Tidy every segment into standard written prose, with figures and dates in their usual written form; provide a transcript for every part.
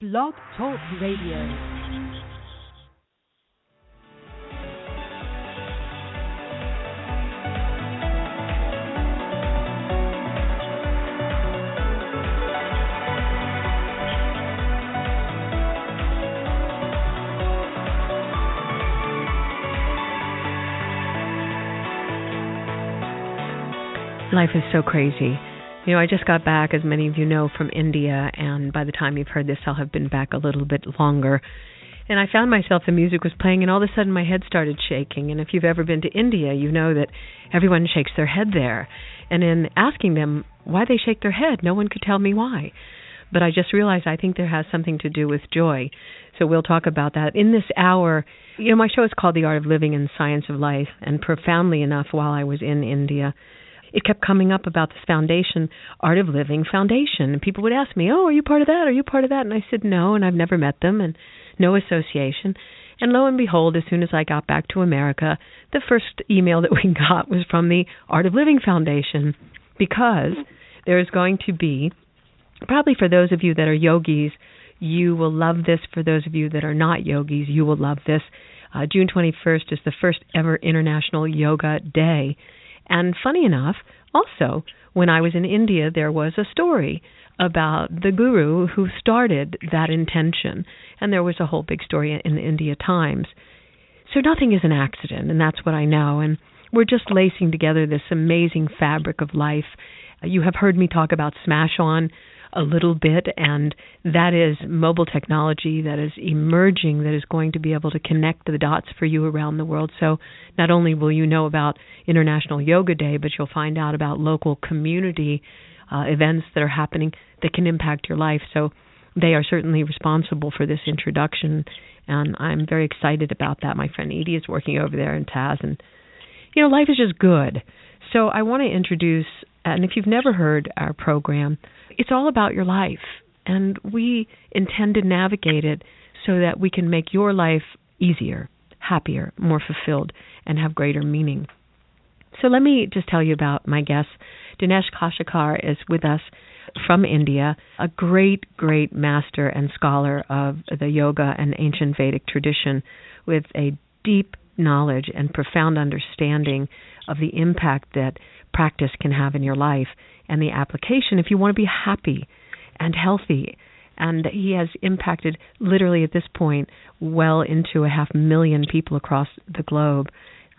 Blog Talk Radio. Life is so crazy. You know, I just got back, as many of you know, from India, and by the time you've heard this, I'll have been back a little bit longer. And I found myself, the music was playing, and all of a sudden my head started shaking. And if you've ever been to India, you know that everyone shakes their head there. And in asking them why they shake their head, no one could tell me why. But I just realized I think there has something to do with joy. So we'll talk about that. In this hour, you know, my show is called The Art of Living and Science of Life, and profoundly enough, while I was in India, it kept coming up about this foundation, Art of Living Foundation. And people would ask me, oh, are you part of that? Are you part of that? And I said, no, and I've never met them, and no association. And lo and behold, as soon as I got back to America, the first email that we got was from the Art of Living Foundation, because there is going to be, probably for those of you that are yogis, you will love this. For those of you that are not yogis, you will love this. June 21st is the first ever International Yoga Day. And funny enough, also, when I was in India, there was a story about the guru who started that intention. And there was a whole big story in the India Times. So nothing is an accident, and that's what I know. And we're just lacing together this amazing fabric of life. You have heard me talk about Smashon a little bit, and that is mobile technology that is emerging, that is going to be able to connect the dots for you around the world. So not only will you know about International Yoga Day, but you'll find out about local community events that are happening that can impact your life. So they are certainly responsible for this introduction, and I'm very excited about that. My friend Edie is working over there in Tas, and you know, life is just good. So I want to introduce, and if you've never heard our program, it's all about your life, and we intend to navigate it so that we can make your life easier, happier, more fulfilled, and have greater meaning. So let me just tell you about my guest. Dinesh Kashikar is with us from India, a great, great master and scholar of the yoga and ancient Vedic tradition with a deep knowledge and profound understanding of the impact that practice can have in your life and the application if you want to be happy and healthy. And he has impacted literally at this point well into 500,000 people across the globe.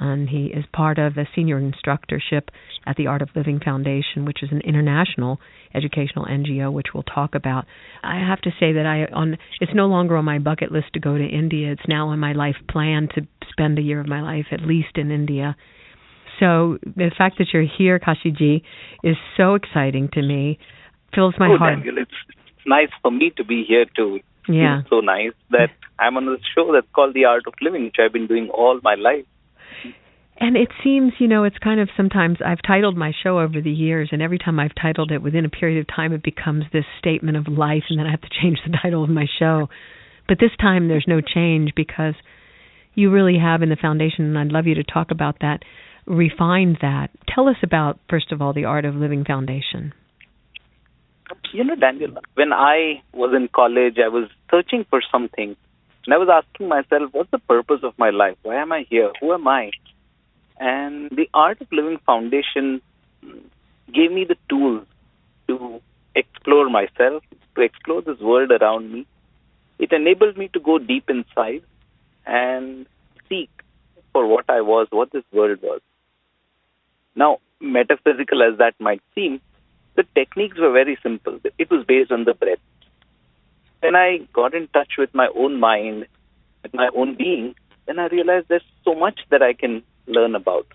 And he is part of a senior instructorship at the Art of Living Foundation, which is an international educational NGO, which we'll talk about. I have to say that it's no longer on my bucket list to go to India. It's now on my life plan to spend a year of my life at least in India. So the fact that you're here, Kashiji, is so exciting to me. Fills my heart. Danielle, it's nice for me to be here too. Yeah. It's so nice that I'm on this show that's called The Art of Living, which I've been doing all my life. And it seems, you know, it's kind of sometimes I've titled my show over the years, and every time I've titled it within a period of time, it becomes this statement of life, and then I have to change the title of my show. But this time there's no change because you really have in the foundation, and I'd love you to talk about that, refined that. Tell us about, first of all, the Art of Living Foundation. You know, Danielle, when I was in college, I was searching for something, and I was asking myself, what's the purpose of my life? Why am I here? Who am I? And the Art of Living Foundation gave me the tools to explore myself, to explore this world around me. It enabled me to go deep inside and seek for what I was, what this world was. Now, metaphysical as that might seem, the techniques were very simple. It was based on the breath. When I got in touch with my own mind, with my own being, then I realized there's so much that I can learn about.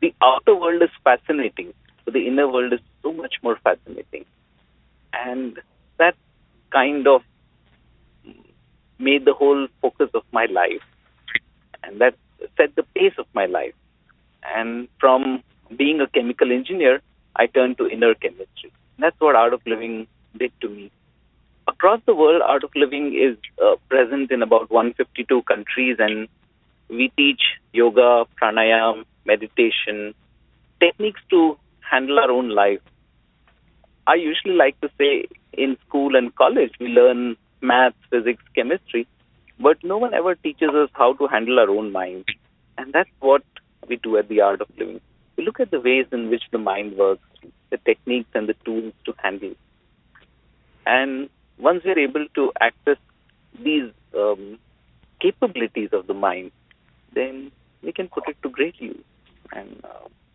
The outer world is fascinating, but the inner world is so much more fascinating. And that kind of made the whole focus of my life. And that set the pace of my life. And from being a chemical engineer, I turned to inner chemistry. That's what Art of Living did to me. Across the world, Art of Living is present in about 152 countries, and we teach yoga, pranayama, meditation, techniques to handle our own life. I usually like to say in school and college, we learn maths, physics, chemistry, but no one ever teaches us how to handle our own mind. And that's what we do at the Art of Living. We look at the ways in which the mind works, the techniques and the tools to handle it. And once we're able to access these capabilities of the mind, then we can put it to great use. And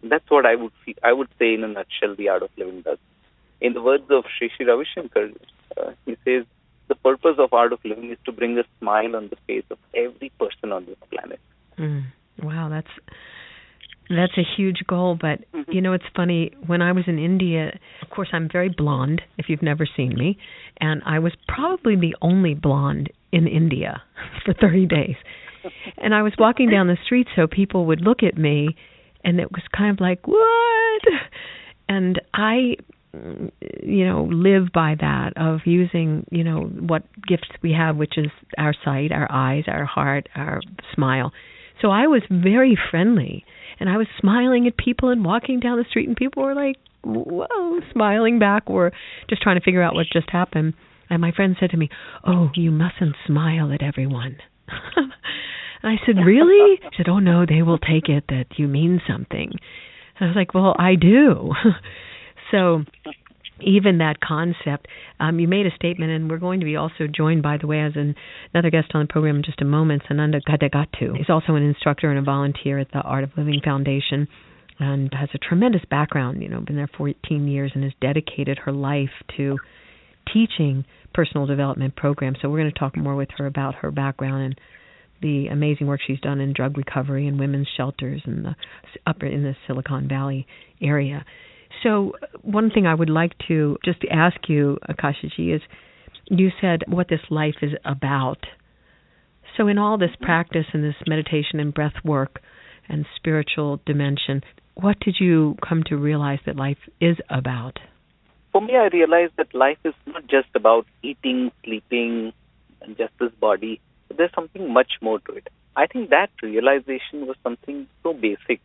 that's what I would say in a nutshell the Art of Living does. In the words of Sri Sri Ravi Shankar, he says, the purpose of Art of Living is to bring a smile on the face of every person on this planet. Wow, that's a huge goal. But, you know, it's funny, when I was in India, of course, I'm very blonde, if you've never seen me, and I was probably the only blonde in India for 30 days. And I was walking down the street so people would look at me, and it was kind of like, what? And I, you know, live by that of using, you know, what gifts we have, which is our sight, our eyes, our heart, our smile. So I was very friendly, and I was smiling at people and walking down the street, and people were like, whoa, smiling back or just trying to figure out what just happened. And my friend said to me, oh, you mustn't smile at everyone. And I said, really? She said, oh, no, they will take it that you mean something. And I was like, well, I do. So even that concept, you made a statement, and we're going to be also joined, by the way, as another guest on the program in just a moment, Sananda Gadagatu. He's also an instructor and a volunteer at the Art of Living Foundation and has a tremendous background, you know, been there 14 years and has dedicated her life to teaching personal development programs. So we're going to talk more with her about her background and the amazing work she's done in drug recovery and women's shelters in the Silicon Valley area. So one thing I would like to just ask you, Akashaji, is you said what this life is about. So in all this practice and this meditation and breath work and spiritual dimension, what did you come to realize that life is about? For me, I realized that life is not just about eating, sleeping, and just this body. There's something much more to it. I think that realization was something so basic,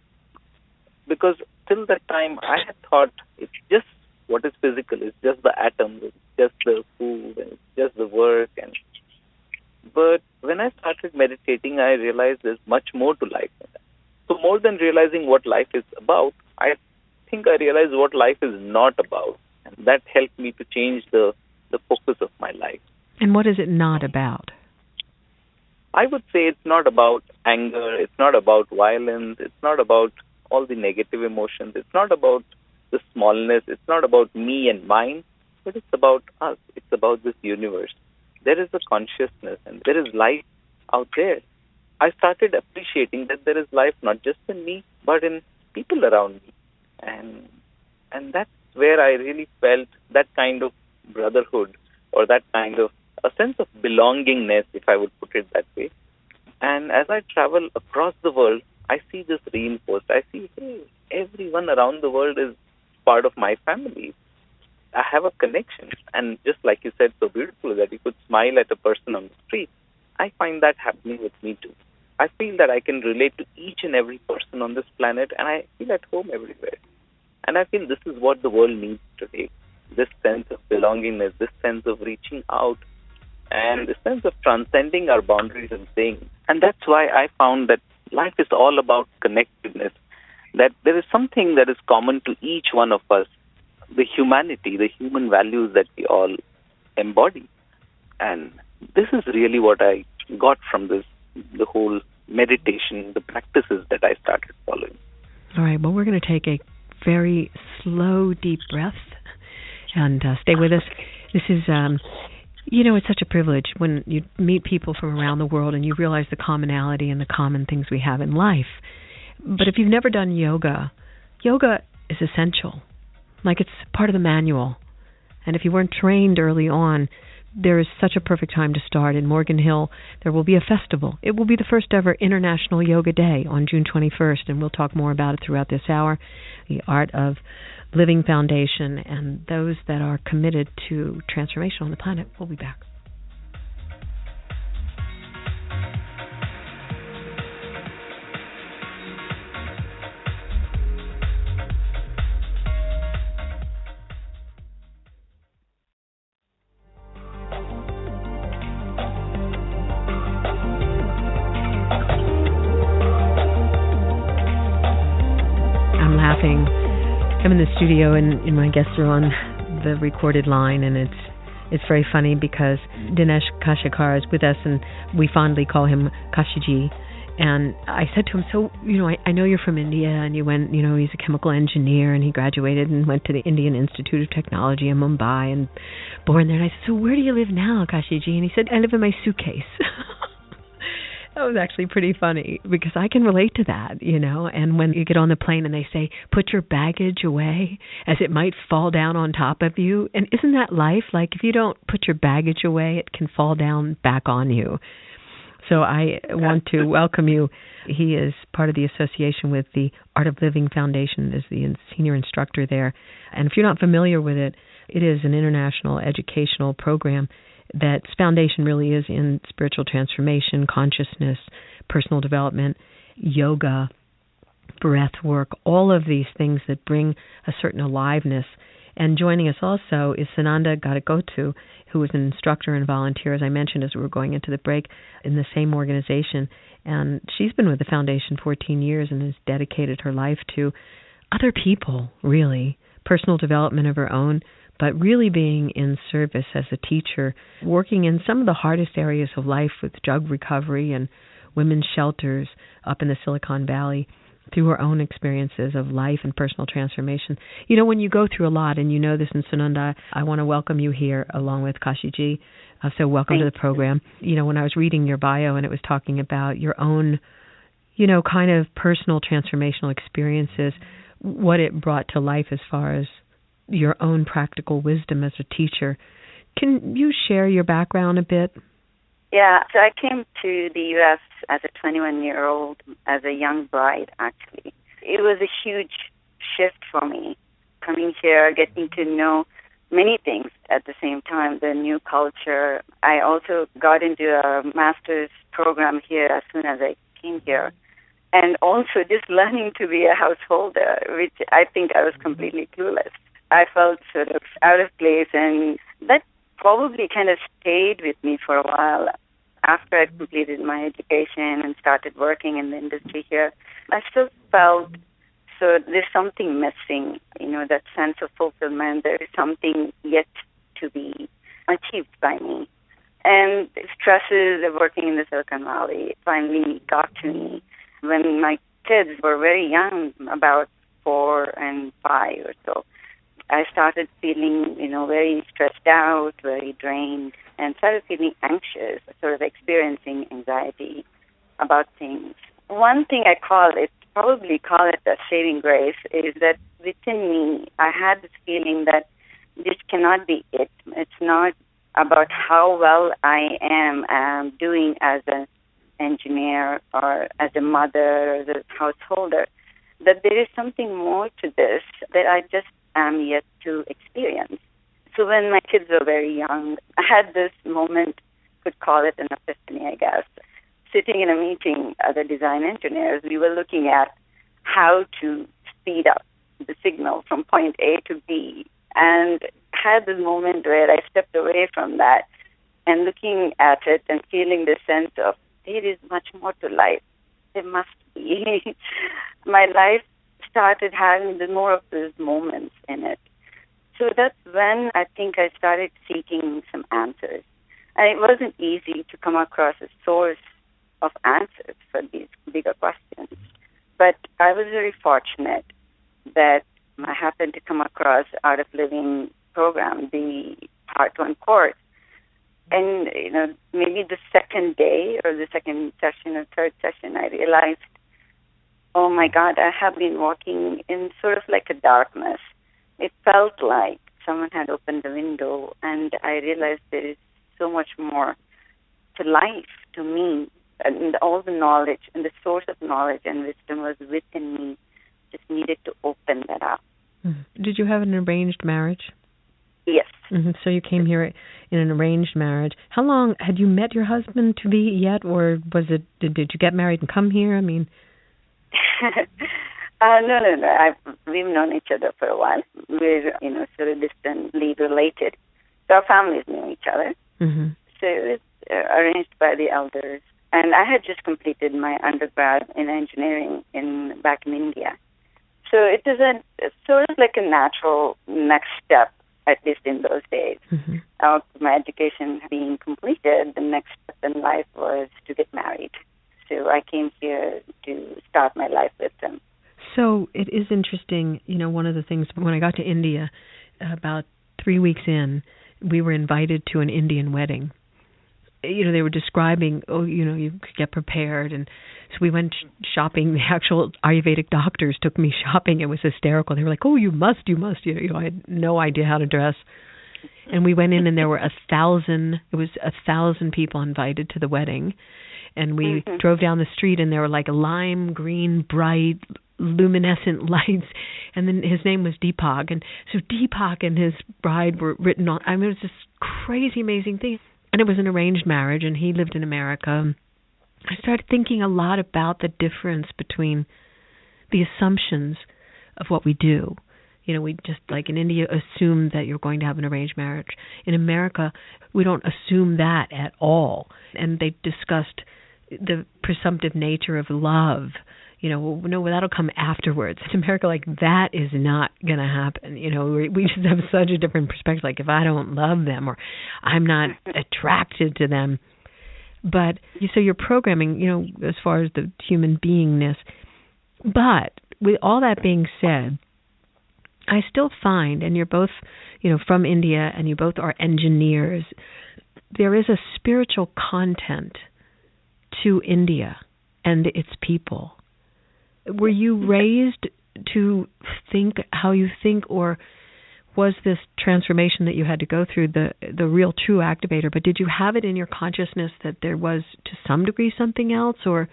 because till that time I had thought it's just what is physical, it's just the atoms, it's just the food, and it's just the work. But when I started meditating, I realized there's much more to life than that. So more than realizing what life is about, I think I realized what life is not about. And that helped me to change the focus of my life. And what is it not about? I would say it's not about anger, it's not about violence, it's not about all the negative emotions, it's not about the smallness, it's not about me and mine, but it's about us, it's about this universe. There is a consciousness and there is life out there. I started appreciating that there is life not just in me, but in people around me. And that's where I really felt that kind of brotherhood, or that kind of a sense of belongingness, if I would put it that way. And as I travel across the world, I see this reinforced. I see, hey, everyone around the world is part of my family. I have a connection. And just like you said so beautifully, that you could smile at a person on the street, I find that happening with me too. I feel that I can relate to each and every person on this planet, and I feel at home everywhere. And I feel this is what the world needs today, this sense of belongingness, this sense of reaching out, and this sense of transcending our boundaries and saying. And that's why I found that life is all about connectedness, that there is something that is common to each one of us, the humanity, the human values that we all embody. And this is really what I got from this, the whole meditation, the practices that I started following. All right, well, we're going to take a very slow, deep breath and stay with us. This is, it's such a privilege when you meet people from around the world and you realize the commonality and the common things we have in life. But if you've never done yoga, yoga is essential. Like, it's part of the manual. And if you weren't trained early on, there is such a perfect time to start. In Morgan Hill, there will be a festival. It will be the first ever International Yoga Day on June 21st, and we'll talk more about it throughout this hour. The Art of Living Foundation and those that are committed to transformation on the planet. We'll be back. I'm in the studio, and my guests are on the recorded line, and it's very funny because Dinesh Kashikar is with us, and we fondly call him Kashiji. And I said to him, so, I know you're from India, and you went, he's a chemical engineer, and he graduated and went to the Indian Institute of Technology in Mumbai and born there. And I said, so where do you live now, Kashiji? And he said, I live in my suitcase. That was actually pretty funny because I can relate to that, and when you get on the plane and they say, put your baggage away as it might fall down on top of you. And isn't that life? Like if you don't put your baggage away, it can fall down back on you. So I want to welcome you. He is part of the association with the Art of Living Foundation, is the senior instructor there. And if you're not familiar with it, it is an international educational program that's foundation really is in spiritual transformation, consciousness, personal development, yoga, breath work, all of these things that bring a certain aliveness. And joining us also is Sananda Gadagotu, who is an instructor and volunteer, as I mentioned as we were going into the break, in the same organization. And she's been with the foundation 14 years and has dedicated her life to other people, really, personal development of her own, but really being in service as a teacher, working in some of the hardest areas of life with drug recovery and women's shelters up in the Silicon Valley through her own experiences of life and personal transformation. When you go through a lot, and this in Sunanda, I want to welcome you here along with Kashiji. So welcome to the program. When I was reading your bio and it was talking about your own, kind of personal transformational experiences, what it brought to life as far as your own practical wisdom as a teacher. Can you share your background a bit? Yeah, so I came to the U.S. as a 21-year-old, as a young bride, actually. It was a huge shift for me, coming here, getting to know many things at the same time, the new culture. I also got into a master's program here as soon as I came here. And also just learning to be a householder, which I think I was completely clueless. I felt sort of out of place, and that probably kind of stayed with me for a while. After I completed my education and started working in the industry here, I still felt so there's something missing, that sense of fulfillment. There is something yet to be achieved by me. And stresses of working in the Silicon Valley finally got to me when my kids were very young, about 4 and 5 or so. I started feeling, very stressed out, very drained, and started feeling anxious, sort of experiencing anxiety about things. One thing probably call it a saving grace, is that within me, I had this feeling that this cannot be it. It's not about how well I am doing as an engineer or as a mother or as a householder, that there is something more to this that I just am yet to experience. So when my kids were very young, I had this moment, could call it an epiphany, I guess. Sitting in a meeting, other design engineers, we were looking at how to speed up the signal from point A to B, and had this moment where I stepped away from that and looking at it and feeling the sense of there is much more to life. There must be. My life started having more of those moments in it. So that's when I think I started seeking some answers. And it wasn't easy to come across a source of answers for these bigger questions. But I was very fortunate that I happened to come across Art of Living program, the Part 1 course. And, maybe the second day or the second session or third session, I realized, oh my God, I have been walking in sort of like a darkness. It felt like someone had opened the window, and I realized there is so much more to life, to me, and all the knowledge and the source of knowledge and wisdom was within me. Just needed to open that up. Mm-hmm. Did you have an arranged marriage? Yes. Mm-hmm. So you came here in an arranged marriage. How long had you met your husband to be yet, or was it? Did you get married and come here? I mean, no. We've known each other for a while. We're sort of distantly related. So our families knew each other. Mm-hmm. So it was arranged by the elders. And I had just completed my undergrad in engineering back in India. So So it is sort of like a natural next step, at least in those days. Mm-hmm. After my education being completed, the next step in life was to get married. So I came here to start my life with them. So it is interesting, one of the things, when I got to India, about 3 weeks in, we were invited to an Indian wedding. They were describing, you could get prepared. And so we went shopping. The actual Ayurvedic doctors took me shopping. It was hysterical. They were like, oh, you must. I had no idea how to dress. And we went in and there were 1,000 people invited to the wedding. And we drove down the street and there were like lime green, bright, luminescent lights. And then his name was Deepak. And so Deepak and his bride were written on. It was this crazy, amazing thing. And it was an arranged marriage, and he lived in America. I started thinking a lot about the difference between the assumptions of what we do. We just, like in India, assume that you're going to have an arranged marriage. In America, we don't assume that at all. And they discussed the presumptive nature of love. No, that'll come afterwards. In America, like, that is not going to happen. We just have such a different perspective. Like, if I don't love them or I'm not attracted to them. But, so you're programming, as far as the human beingness. But with all that being said, I still find, and you're both, from India and you both are engineers, there is a spiritual content to India and its people. Were you raised to think how you think, or was this transformation that you had to go through the real true activator? But did you have it in your consciousness that there was to some degree something else, or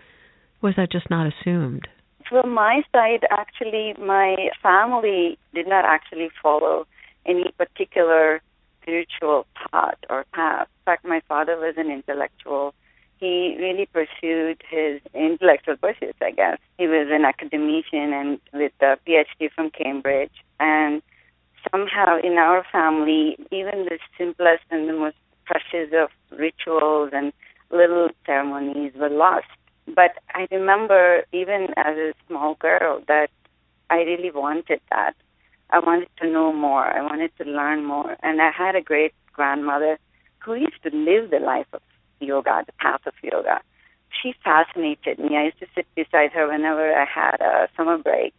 was that just not assumed? From my side, actually, my family did not actually follow any particular spiritual thought or path. In fact, my father was an intellectual. He really pursued his intellectual pursuits, I guess. He was an academician and with a PhD from Cambridge. And somehow in our family, even the simplest and the most precious of rituals and little ceremonies were lost. But I remember even as a small girl that I really wanted that. I wanted to know more. I wanted to learn more. And I had a great grandmother who used to live the life of yoga, the path of yoga. She fascinated me. I used to sit beside her whenever I had a summer break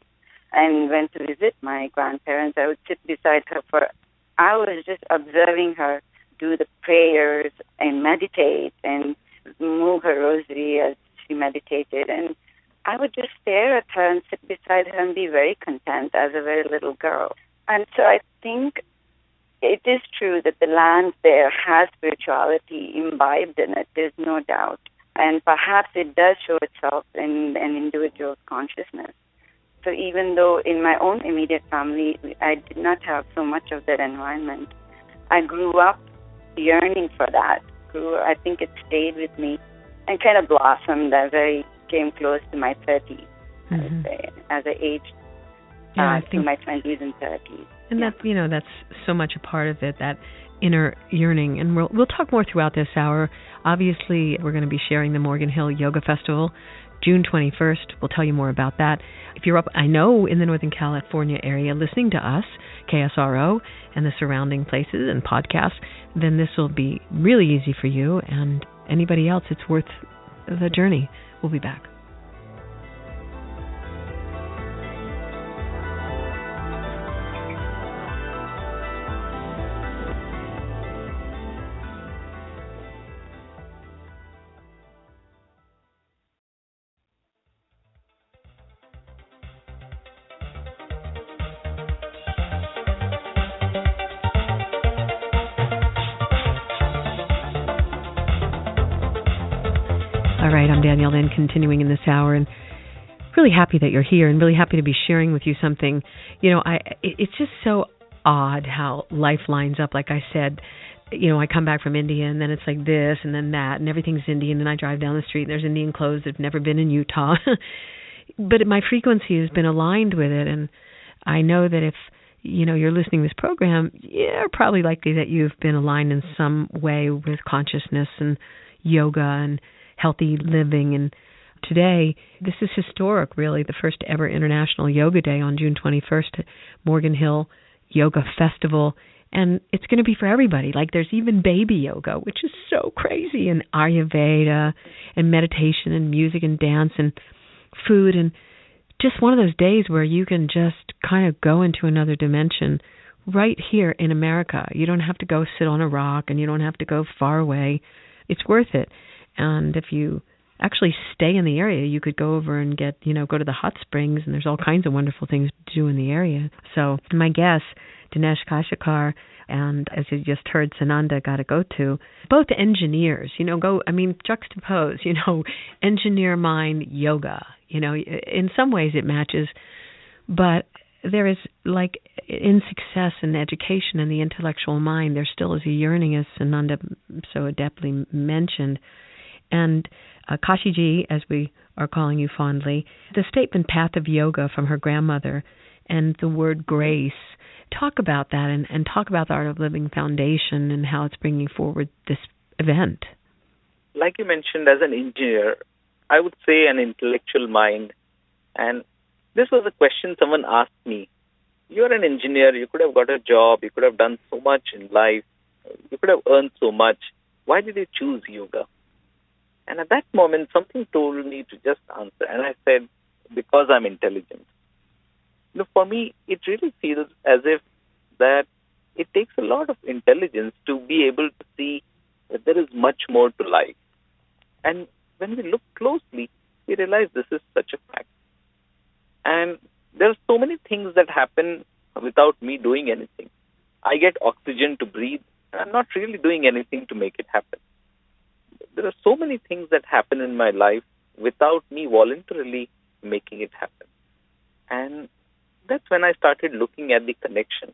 and went to visit my grandparents. I would sit beside her I was just observing her do the prayers and meditate and move her rosary as she meditated. And I would just stare at her and sit beside her and be very content as a very little girl. And so I think it is true that the land there has spirituality imbibed in it. There's no doubt. And perhaps it does show itself in an individual's consciousness. So even though in my own immediate family, I did not have so much of that environment, I grew up yearning for that. I think it stayed with me and kind of blossomed as I came close to my 30s, as I aged to my 20s and 30s. And that's so much a part of it, that inner yearning. And we'll talk more throughout this hour. Obviously, we're going to be sharing the Morgan Hill Yoga Festival, June 21st. We'll tell you more about that. If you're up, I know, in the Northern California area, listening to us, KSRO, and the surrounding places and podcasts, then this will be really easy for you. And anybody else, it's worth the journey. We'll be back. All right, I'm Danielle Lin, continuing in this hour, and really happy that you're here and really happy to be sharing with you something. It's just so odd how life lines up. Like I said, I come back from India, and then it's like this and then that, and everything's Indian, and I drive down the street, and there's Indian clothes that have never been in Utah. But my frequency has been aligned with it, and I know that if you're listening to this program, you're probably likely that you've been aligned in some way with consciousness and yoga and healthy living and today, this is historic, really, the first ever International Yoga Day on June 21st at Morgan Hill Yoga Festival. And it's going to be for everybody. Like, there's even baby yoga, which is so crazy, and Ayurveda, and meditation, and music, and dance, and food, and just one of those days where you can just kind of go into another dimension right here in America. You don't have to go sit on a rock, and you don't have to go far away. It's worth it. And if you actually stay in the area, you could go over and go to the hot springs, and there's all kinds of wonderful things to do in the area. So my guest, Dinesh Kashikar, and as you just heard, Sananda Gadagotu, both engineers, juxtapose, engineer mind yoga. In some ways it matches, but there is, like in success and education and the intellectual mind, there still is a yearning, as Sananda so adeptly mentioned. And Kashiji, as we are calling you fondly, the statement path of yoga from her grandmother and the word grace. Talk about that and talk about the Art of Living Foundation and how it's bringing forward this event. Like you mentioned, as an engineer, I would say an intellectual mind. And this was a question someone asked me. You're an engineer, you could have got a job, you could have done so much in life, you could have earned so much. Why did you choose yoga? And at that moment, something told me to just answer. And I said, because I'm intelligent. For me, it really feels as if that it takes a lot of intelligence to be able to see that there is much more to life. And when we look closely, we realize this is such a fact. And there are so many things that happen without me doing anything. I get oxygen to breathe, and I'm not really doing anything to make it happen. There are so many things that happen in my life without me voluntarily making it happen. And that's when I started looking at the connection.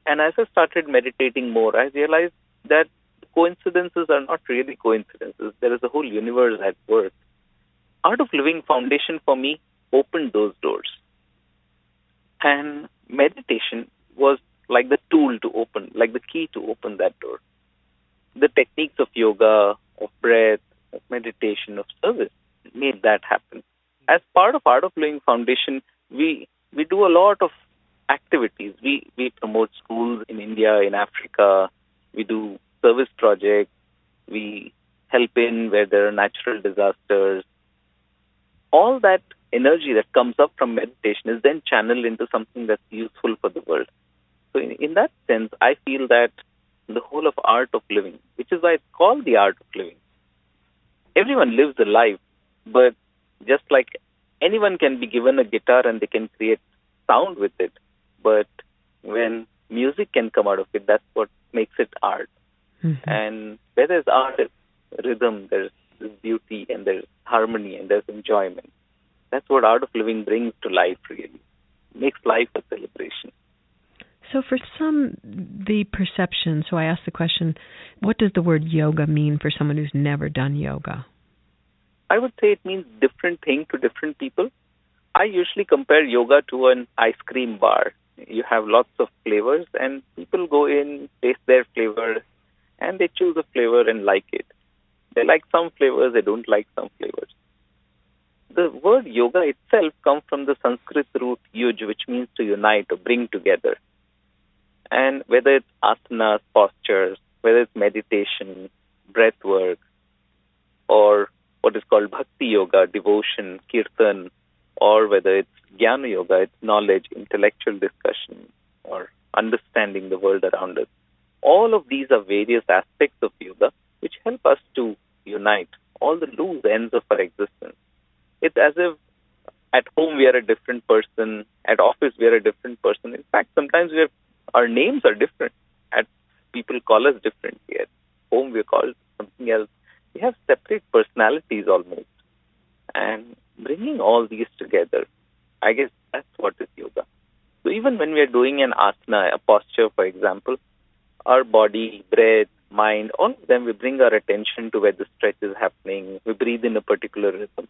And as I started meditating more, I realized that coincidences are not really coincidences. There is a whole universe at work. Art of Living Foundation for me opened those doors. And meditation was like the tool to open, like the key to open that door. The techniques of yoga, of breath, of meditation, of service made that happen. As part of Art of Living Foundation, we do a lot of activities. We promote schools in India, in Africa. We do service projects. We help in where there are natural disasters. All that energy that comes up from meditation is then channeled into something that's useful for the world. So in that sense, I feel that the whole of Art of Living, which is why it's called the Art of Living. Everyone lives a life, but just like anyone can be given a guitar and they can create sound with it. But when music can come out of it, that's what makes it art. Mm-hmm. And where there's art, there's rhythm, there's beauty, and there's harmony, and there's enjoyment. That's what Art of Living brings to life, really. Makes life a celebration. So for some, the perception, so I asked the question, what does the word yoga mean for someone who's never done yoga? I would say it means different thing to different people. I usually compare yoga to an ice cream bar. You have lots of flavors, and people go in, taste their flavor, and they choose a flavor and like it. They like some flavors, they don't like some flavors. The word yoga itself comes from the Sanskrit root yuj, which means to unite or bring together. And whether it's asanas, postures, whether it's meditation, breath work, or what is called bhakti yoga, devotion, kirtan, or whether it's jnana yoga, it's knowledge, intellectual discussion, or understanding the world around us. All of these are various aspects of yoga which help us to unite all the loose ends of our existence. It's as if at home we are a different person, at office we are a different person. In fact, sometimes our names are different. People call us differently. At home we are called something else. We have separate personalities almost. And bringing all these together, I guess that's what is yoga. So even when we are doing an asana, a posture, for example, our body, breath, mind, all of them, we bring our attention to where the stretch is happening. We breathe in a particular rhythm.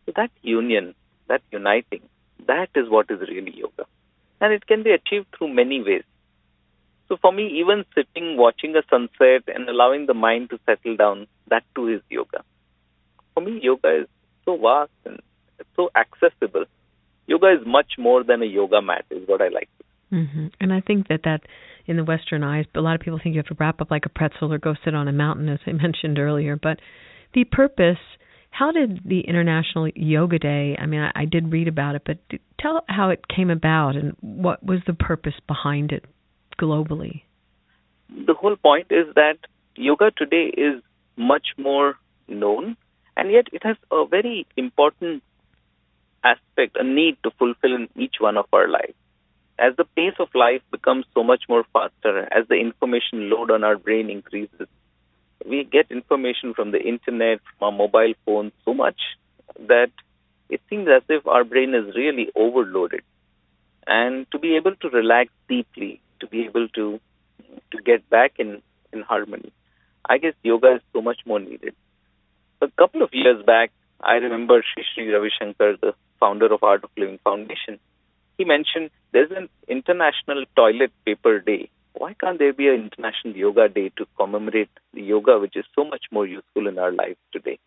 So that union, that uniting, that is what is really yoga. And it can be achieved through many ways. So for me, even sitting, watching a sunset and allowing the mind to settle down, that too is yoga. For me, yoga is so vast and it's so accessible. Yoga is much more than a yoga mat, is what I like. And I think that in the Western eyes, a lot of people think you have to wrap up like a pretzel or go sit on a mountain, as I mentioned earlier. But the purpose, how did the International Yoga Day, I mean, I did read about it, but tell how it came about and what was the purpose behind it globally? The whole point is that yoga today is much more known, and yet it has a very important aspect, a need to fulfill in each one of our lives. As the pace of life becomes so much more faster, as the information load on our brain increases, we get information from the internet, from our mobile phones, so much that it seems as if our brain is really overloaded. And to be able to relax deeply, to be able to get back in harmony, I guess yoga is so much more needed. A couple of years back, I remember Sri Ravi Shankar, the founder of Art of Living Foundation, he mentioned there's an International Toilet Paper Day. Why can't there be an International Yoga Day to commemorate the yoga, which is so much more useful in our lives today?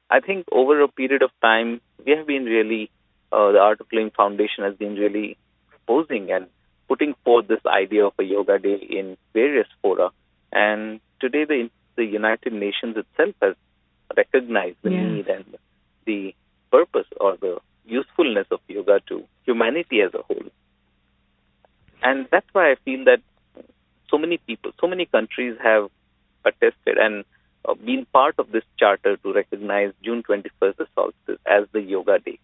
I think over a period of time, we have been really, the Art of Living Foundation has been really proposing and putting forth this idea of a yoga day in various fora. And today the United Nations itself has recognized the need and the purpose or the usefulness of yoga to humanity as a whole. And that's why I feel that so many people, so many countries have attested and been part of this charter to recognize June 21st, the solstice, as the Yoga Day,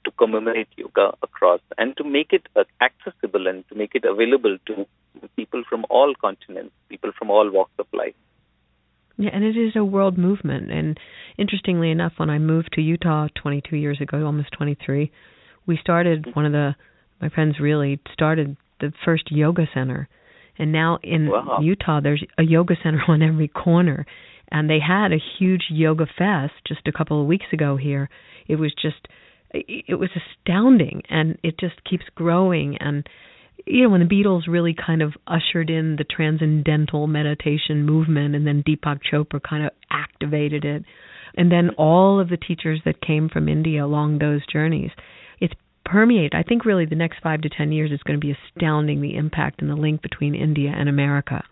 to commemorate yoga across and to make it accessible and to make it available to people from all continents, people from all walks of life. Yeah, and it is a world movement. And interestingly enough, when I moved to Utah 22 years ago, almost 23, we started my friends really started the first yoga center. And now in Utah, there's a yoga center on every corner. And they had a huge yoga fest just a couple of weeks ago here. It was astounding, and it just keeps growing. And you know, when the Beatles really kind of ushered in the transcendental meditation movement, and then Deepak Chopra kind of activated it, and then all of the teachers that came from India along those journeys, it's permeated. I think really the next 5 to 10 years is going to be astounding, the impact and the link between India and America.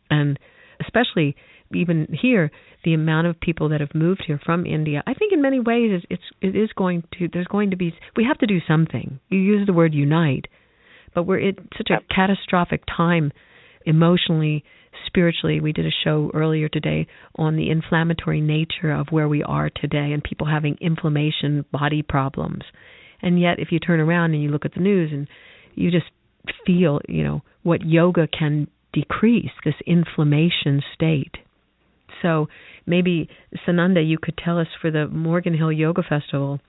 And especially even here, the amount of people that have moved here from India, I think in many ways there's going to be, we have to do something. You use the word unite, but we're in such a catastrophic time emotionally, spiritually. We did a show earlier today on the inflammatory nature of where we are today and people having inflammation, body problems. And yet if you turn around and you look at the news and you just feel, you know, what yoga can decrease, this inflammation state. So maybe, Sananda, you could tell us for the Morgan Hill Yoga Festival,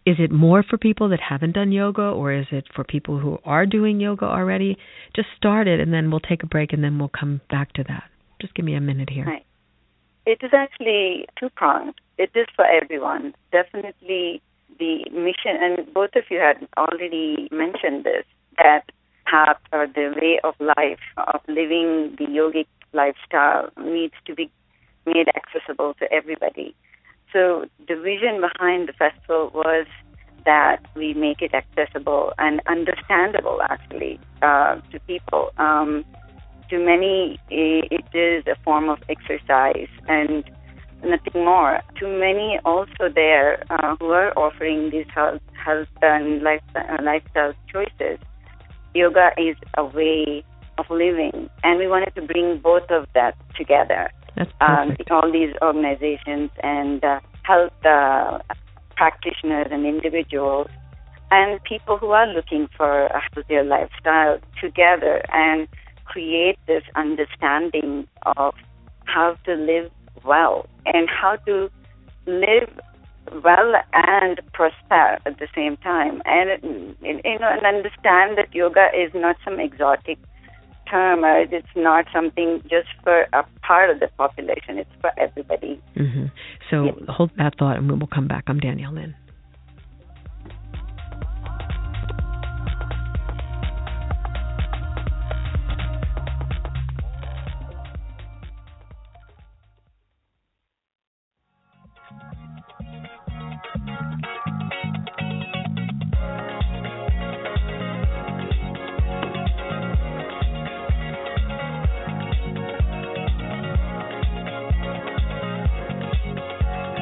is it more for people that haven't done yoga, or is it for people who are doing yoga already? Just start it, and then we'll take a break, and then we'll come back to that. Just give me a minute here. Right. It is actually two-pronged. It is for everyone. Definitely the mission, and both of you had already mentioned this, that path or the way of life, of living the yogic lifestyle needs to be made accessible to everybody. So the vision behind the festival was that we make it accessible and understandable, actually, to people. To many, it is a form of exercise and nothing more. To many also there who are offering these health and lifestyle choices, yoga is a way of living, and we wanted to bring both of that together. That's perfect. All these organizations and health practitioners and individuals and people who are looking for a healthier lifestyle together and create this understanding of how to live well and how to live well and prosper at the same time. And, and understand that yoga is not some exotic term, or it's not something just for a part of the population. It's for everybody. Mm-hmm. So hold that thought, and we will come back. I'm Danielle Lin.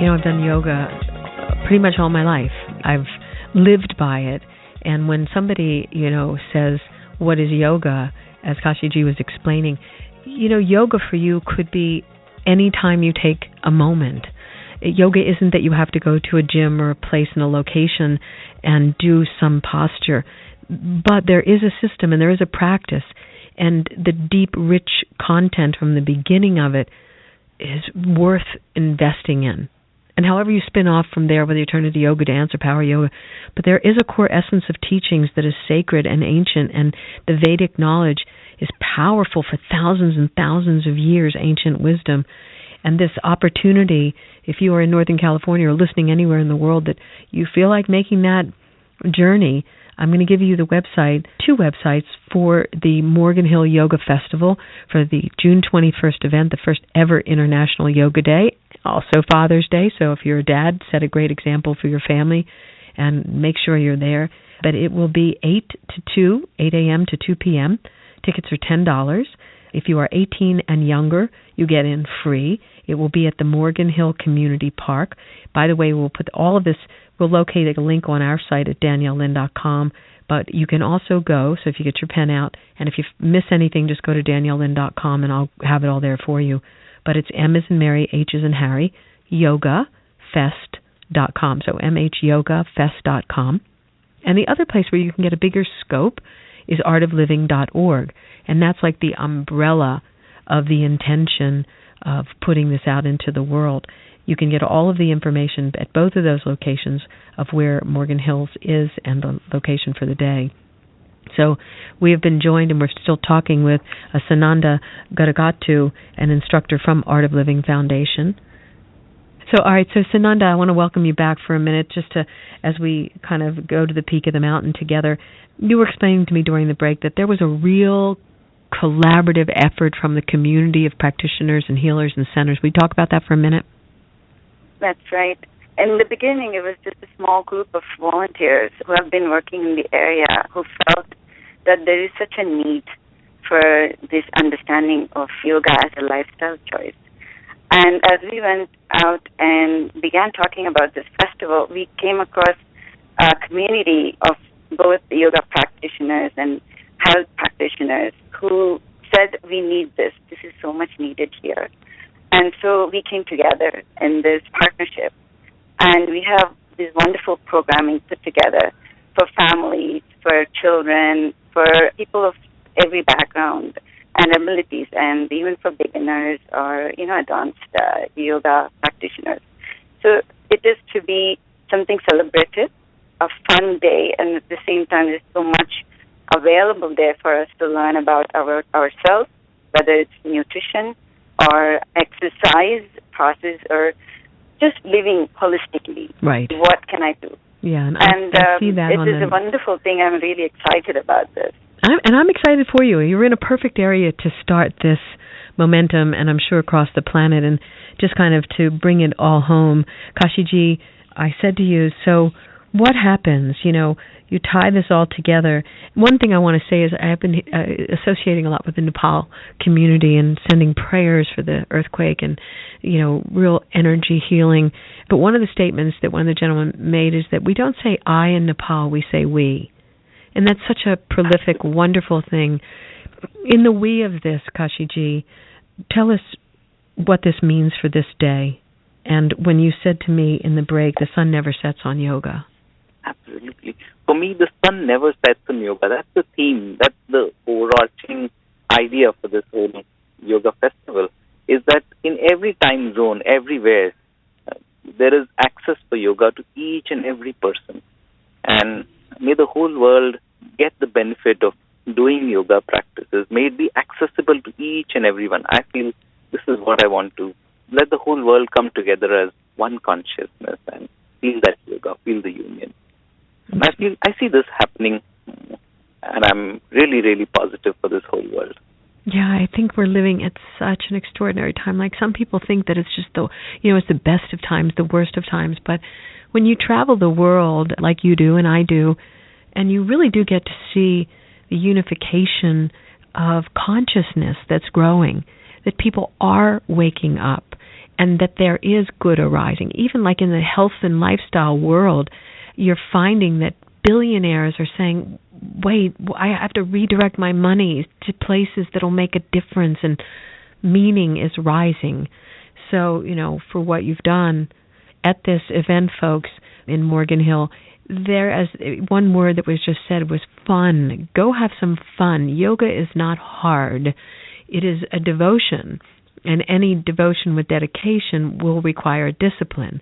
I've done yoga pretty much all my life. I've lived by it. And when somebody, says, what is yoga, as Kashiji was explaining, yoga for you could be any time you take a moment. Yoga isn't that you have to go to a gym or a place in a location and do some posture, but there is a system and there is a practice, and the deep, rich content from the beginning of it is worth investing in. And however you spin off from there, whether you turn into yoga, dance, or power yoga, but there is a core essence of teachings that is sacred and ancient, and the Vedic knowledge is powerful for thousands and thousands of years, ancient wisdom. And this opportunity, if you are in Northern California or listening anywhere in the world that you feel like making that journey, I'm going to give you the website, 2 websites for the Morgan Hill Yoga Festival for the June 21st event, the first ever International Yoga Day, also Father's Day. So if you're a dad, set a great example for your family and make sure you're there. But it will be 8 a.m. to 2 p.m. Tickets are $10. If you are 18 and younger, you get in free. It will be at the Morgan Hill Community Park. By the way, we'll put all of this, we'll locate a link on our site at daniellelin.com, but you can also go, so if you get your pen out, and if you miss anything, just go to daniellelin.com and I'll have it all there for you. But it's M as in Mary, H as in Harry, yogafest.com, so mhyogafest.com. And the other place where you can get a bigger scope is artofliving.org, and that's like the umbrella of the intention of putting this out into the world. You can get all of the information at both of those locations of where Morgan Hills is and the location for the day. So we have been joined, and we're still talking with Sananda Gadagatu, an instructor from Art of Living Foundation. So, all right, so Sananda, I want to welcome you back for a minute just to, as we kind of go to the peak of the mountain together. You were explaining to me during the break that there was a real collaborative effort from the community of practitioners and healers and centers. Will you talk about that for a minute? That's right. In the beginning, it was just a small group of volunteers who have been working in the area who felt that there is such a need for this understanding of yoga as a lifestyle choice. And as we went out and began talking about this festival, we came across a community of both yoga practitioners and health practitioners who said, we need this. This is so much needed here. And so we came together in this partnership. And we have this wonderful programming put together for families, for children, for people of every background and abilities, and even for beginners or, advanced yoga practitioners. So it is to be something celebrated, a fun day, and at the same time there's so much available there for us to learn about ourselves, whether it's nutrition or exercise process or just living holistically. Right. What can I do? Yeah, and I see that it is a wonderful thing. I'm really excited about this. I'm excited for you. You're in a perfect area to start this momentum, and I'm sure across the planet, and just kind of to bring it all home. Kashiji, I said to you, so what happens? You tie this all together. One thing I want to say is I have been associating a lot with the Nepal community and sending prayers for the earthquake and, real energy healing. But one of the statements that one of the gentlemen made is that we don't say I in Nepal, we say we. And that's such a prolific, wonderful thing. In the we of this, Kashiji, tell us what this means for this day. And when you said to me in the break, the sun never sets on yoga. Absolutely. For me, the sun never sets on yoga. That's the theme. That's the overarching idea for this whole yoga festival, is that in every time zone, everywhere, there is access for yoga to each and every person. And may the whole world get the benefit of doing yoga practices. May it be accessible to each and everyone. I feel this is what I want to. Let the whole world come together as one consciousness and feel that yoga, feel the union. And I see this happening, and I'm really, really positive for this whole world. Yeah, I think we're living at such an extraordinary time. Like, some people think that it's just it's the best of times, the worst of times. But when you travel the world like you do and I do, and you really do get to see the unification of consciousness that's growing, that people are waking up and that there is good arising. Even like in the health and lifestyle world, you're finding that billionaires are saying, wait, I have to redirect my money to places that will make a difference, and meaning is rising. So, for what you've done at this event, folks, in Morgan Hill, there, as one word that was just said, was fun. Go have some fun. Yoga is not hard. It is a devotion, and any devotion with dedication will require discipline.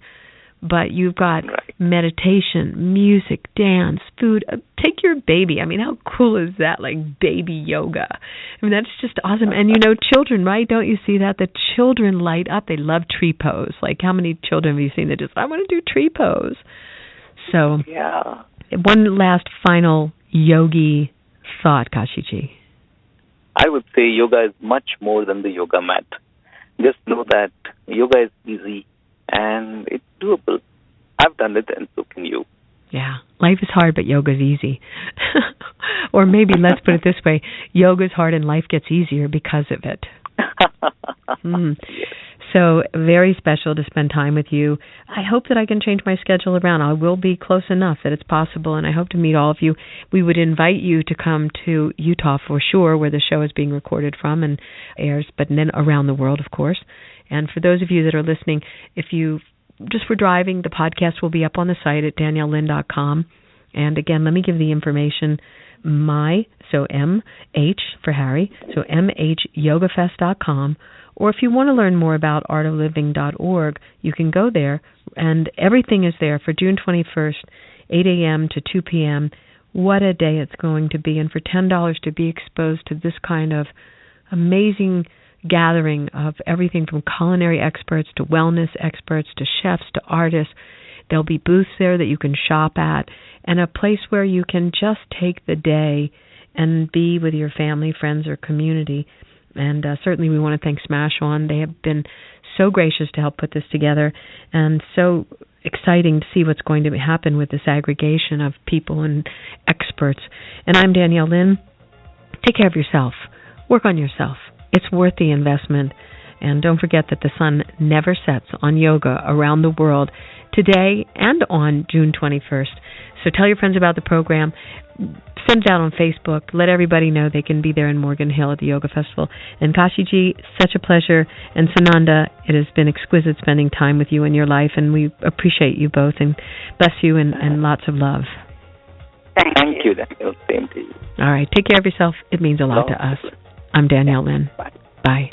But you've got meditation, music, dance, food. Take your baby. I mean, how cool is that? Like baby yoga. I mean, that's just awesome. And children, right? Don't you see that? The children light up. They love tree pose. Like, how many children have you seen that just, I want to do tree pose? So, yeah. One last final yogi thought, Kashiji. I would say yoga is much more than the yoga mat. Just know that yoga is easy and it's doable. I've done it, and so can you. Yeah, life is hard, but yoga's easy. Or maybe let's put it this way: yoga's hard, and life gets easier because of it. Yes. So very special to spend time with you. I hope that I can change my schedule around. I will be close enough that it's possible, and I hope to meet all of you. We would invite you to come to Utah for sure, where the show is being recorded from and airs, but then around the world, of course. And for those of you that are listening, if you just were driving, the podcast will be up on the site at daniellelin.com. And again, let me give the information. So M-H for Harry, so mhyogafest.com. Or if you want to learn more about artofliving.org, you can go there, and everything is there for June 21st, 8 a.m. to 2 p.m. What a day it's going to be. And for $10 to be exposed to this kind of amazing gathering of everything from culinary experts to wellness experts to chefs to artists. There'll be booths there that you can shop at, and a place where you can just take the day and be with your family, friends, or community. And certainly we want to thank Smashon. They have been so gracious to help put this together, and so exciting to see what's going to happen with this aggregation of people and experts. And I'm Danielle Lin. Take care of yourself. Work on yourself. It's worth the investment. And don't forget that the sun never sets on yoga around the world today and on June 21st. So tell your friends about the program. Send it out on Facebook. Let everybody know they can be there in Morgan Hill at the Yoga Festival. And Kashiji, such a pleasure. And Sananda, it has been exquisite spending time with you in your life, and we appreciate you both, and bless you, and lots of love. Thank you, Danielle. Same to you. All right. Take care of yourself. It means a lot to us. I'm Danielle Lin. Bye. Bye.